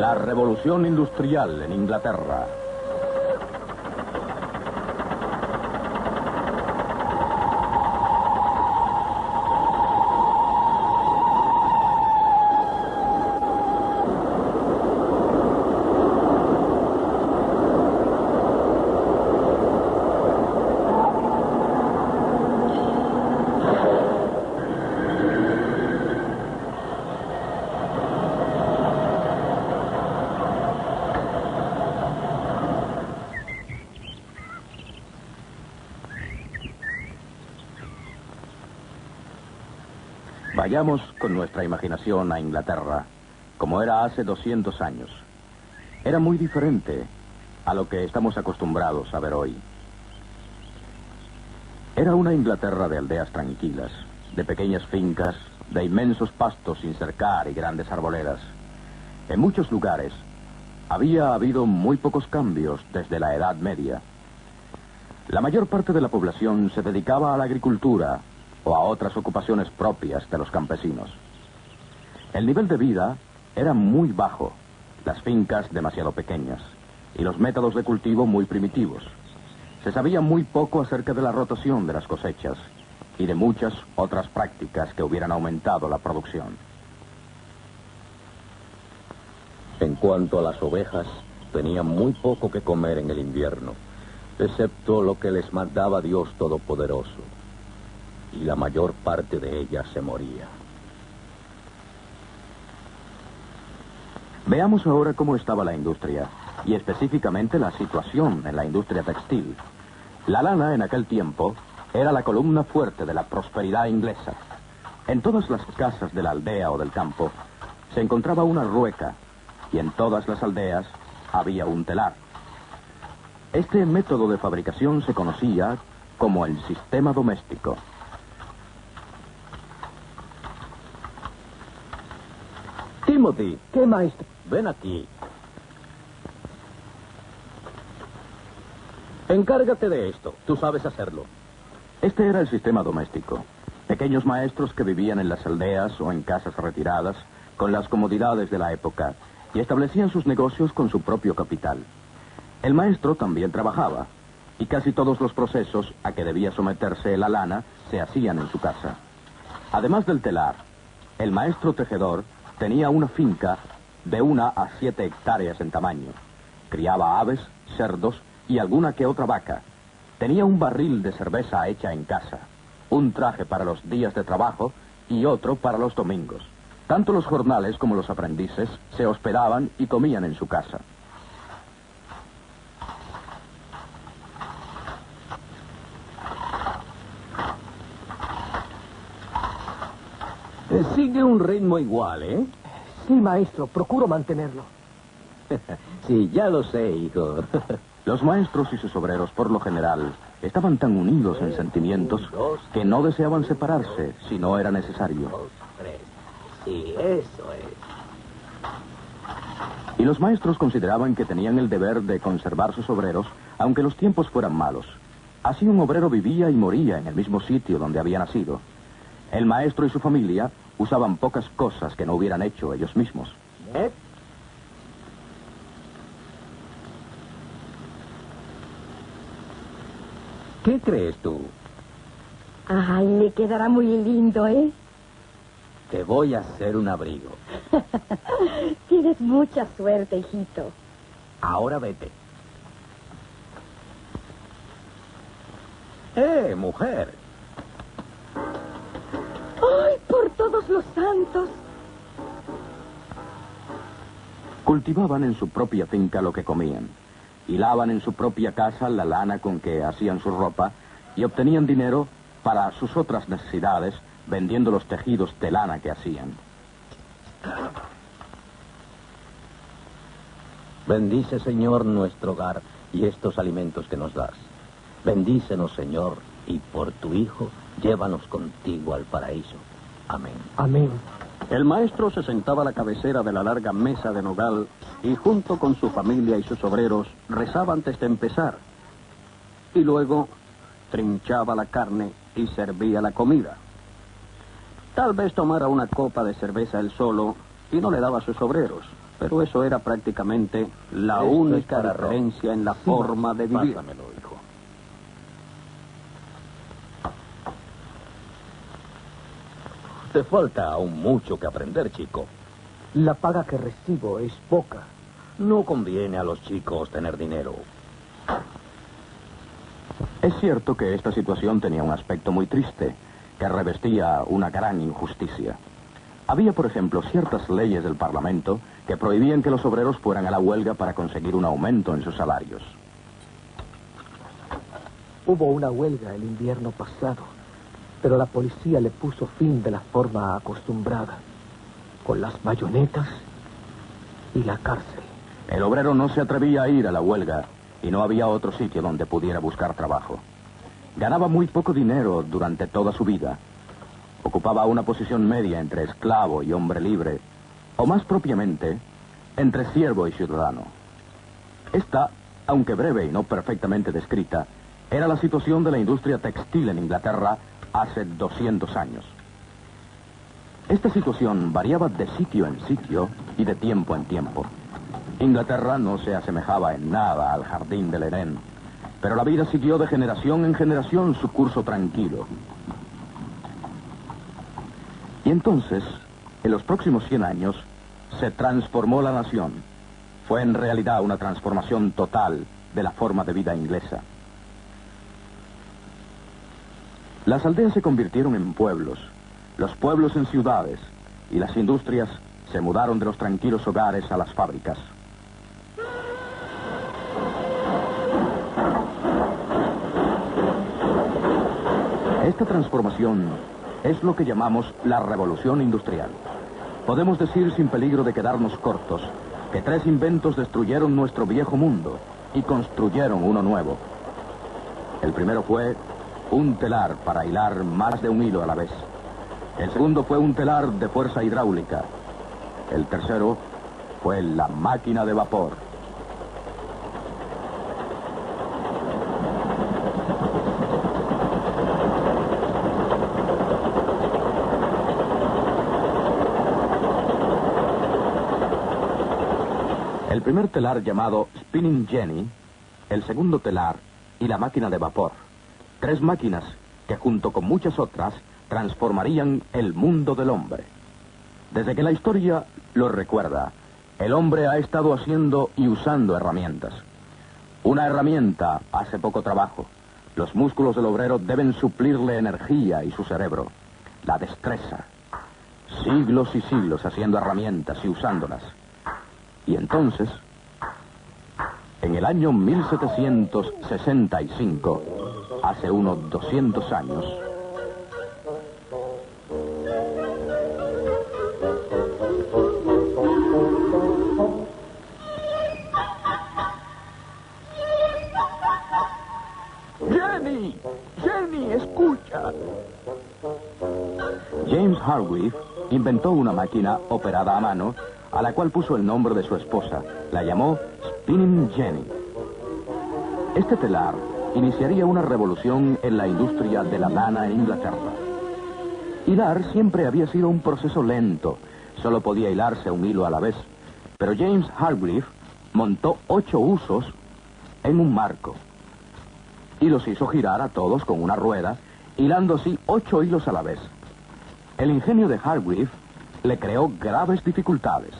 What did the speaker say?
La revolución industrial en Inglaterra. Vayamos con nuestra imaginación a Inglaterra, como era hace 200 años. Era muy diferente a lo que estamos acostumbrados a ver hoy. Era una Inglaterra de aldeas tranquilas, de pequeñas fincas, de inmensos pastos sin cercar y grandes arboledas. En muchos lugares había habido muy pocos cambios desde la Edad Media. La mayor parte de la población se dedicaba a la agricultura o a otras ocupaciones propias de los campesinos. El nivel de vida era muy bajo, las fincas demasiado pequeñas y los métodos de cultivo muy primitivos. Se sabía muy poco acerca de la rotación de las cosechas y de muchas otras prácticas que hubieran aumentado la producción. En cuanto a las ovejas, tenían muy poco que comer en el invierno, excepto lo que les mandaba Dios Todopoderoso. Y la mayor parte de ellas se moría. Veamos ahora cómo estaba la industria, y específicamente la situación en la industria textil. La lana en aquel tiempo era la columna fuerte de la prosperidad inglesa. En todas las casas de la aldea o del campo se encontraba una rueca, y en todas las aldeas había un telar. Este método de fabricación se conocía como el sistema doméstico. Timothy, ¿qué maestro? Ven aquí. Encárgate de esto. Tú sabes hacerlo. Este era el sistema doméstico. Pequeños maestros que vivían en las aldeas o en casas retiradas, con las comodidades de la época, y establecían sus negocios con su propio capital. El maestro también trabajaba, y casi todos los procesos a que debía someterse la lana se hacían en su casa. Además del telar, el maestro tejedor tenía una finca de 1 a 7 hectáreas en tamaño. Criaba aves, cerdos y alguna que otra vaca. Tenía un barril de cerveza hecha en casa, un traje para los días de trabajo y otro para los domingos. Tanto los jornales como los aprendices se hospedaban y comían en su casa. Sigue un ritmo igual, ¿eh? Sí, maestro, procuro mantenerlo. Sí, ya lo sé, hijo. Los maestros y sus obreros, por lo general, estaban tan unidos en sentimientos que no deseaban separarse si no era necesario. 2, 3. Sí, eso es. Y los maestros consideraban que tenían el deber de conservar sus obreros, aunque los tiempos fueran malos. Así un obrero vivía y moría en el mismo sitio donde había nacido. El maestro y su familia usaban pocas cosas que no hubieran hecho ellos mismos. ¿Qué crees tú? Ay, le quedará muy lindo, ¿eh? Te voy a hacer un abrigo. Tienes mucha suerte, hijito. Ahora vete. Mujer! ¡Ay, por todos los santos! Cultivaban en su propia finca lo que comían. Hilaban en su propia casa la lana con que hacían su ropa y obtenían dinero para sus otras necesidades vendiendo los tejidos de lana que hacían. Bendice, Señor, nuestro hogar y estos alimentos que nos das. Bendícenos, Señor, y por tu Hijo, llévanos contigo al paraíso. Amén. Amén. El maestro se sentaba a la cabecera de la larga mesa de nogal y junto con su familia y sus obreros rezaba antes de empezar. Y luego trinchaba la carne y servía la comida. Tal vez tomara una copa de cerveza él solo y no le daba a sus obreros. Pero eso era prácticamente la Esto es única para diferencia en la forma de vivir. Pásamelo, hijo. Te falta aún mucho que aprender, chico. La paga que recibo es poca. No conviene a los chicos tener dinero. Es cierto que esta situación tenía un aspecto muy triste, que revestía una gran injusticia. Había, por ejemplo, ciertas leyes del Parlamento que prohibían que los obreros fueran a la huelga para conseguir un aumento en sus salarios. Hubo una huelga el invierno pasado, pero la policía le puso fin de la forma acostumbrada, con las bayonetas y la cárcel. El obrero no se atrevía a ir a la huelga y no había otro sitio donde pudiera buscar trabajo. Ganaba muy poco dinero durante toda su vida. Ocupaba una posición media entre esclavo y hombre libre, o más propiamente, entre siervo y ciudadano. Esta, aunque breve y no perfectamente descrita, era la situación de la industria textil en Inglaterra hace 200 años. Esta situación variaba de sitio en sitio y de tiempo en tiempo. Inglaterra no se asemejaba en nada al jardín del Edén, pero la vida siguió de generación en generación su curso tranquilo. Y entonces, en los próximos 100 años, se transformó la nación. Fue en realidad una transformación total de la forma de vida inglesa. Las aldeas se convirtieron en pueblos, los pueblos en ciudades, y las industrias se mudaron de los tranquilos hogares a las fábricas. Esta transformación es lo que llamamos la revolución industrial. Podemos decir sin peligro de quedarnos cortos que 3 inventos destruyeron nuestro viejo mundo y construyeron uno nuevo. El primero fue un telar para hilar más de un hilo a la vez. El segundo fue un telar de fuerza hidráulica. El tercero fue la máquina de vapor. El primer telar llamado Spinning Jenny, el segundo telar y la máquina de vapor. 3 máquinas que junto con muchas otras transformarían el mundo del hombre. Desde que la historia lo recuerda, el hombre ha estado haciendo y usando herramientas. Una herramienta hace poco trabajo. Los músculos del obrero deben suplirle energía y su cerebro, la destreza. Siglos y siglos haciendo herramientas y usándolas. Y entonces, en el año 1765, hace unos 200 años, Jenny, escucha. James Hargreaves inventó una máquina operada a mano a la cual puso el nombre de su esposa. La llamó Spinning Jenny. Este telar iniciaría una revolución en la industria de la lana en Inglaterra. Hilar siempre había sido un proceso lento. Solo podía hilarse un hilo a la vez. Pero James Hargreaves montó 8 usos en un marco y los hizo girar a todos con una rueda, hilando así 8 hilos a la vez. El ingenio de Hargreaves le creó graves dificultades.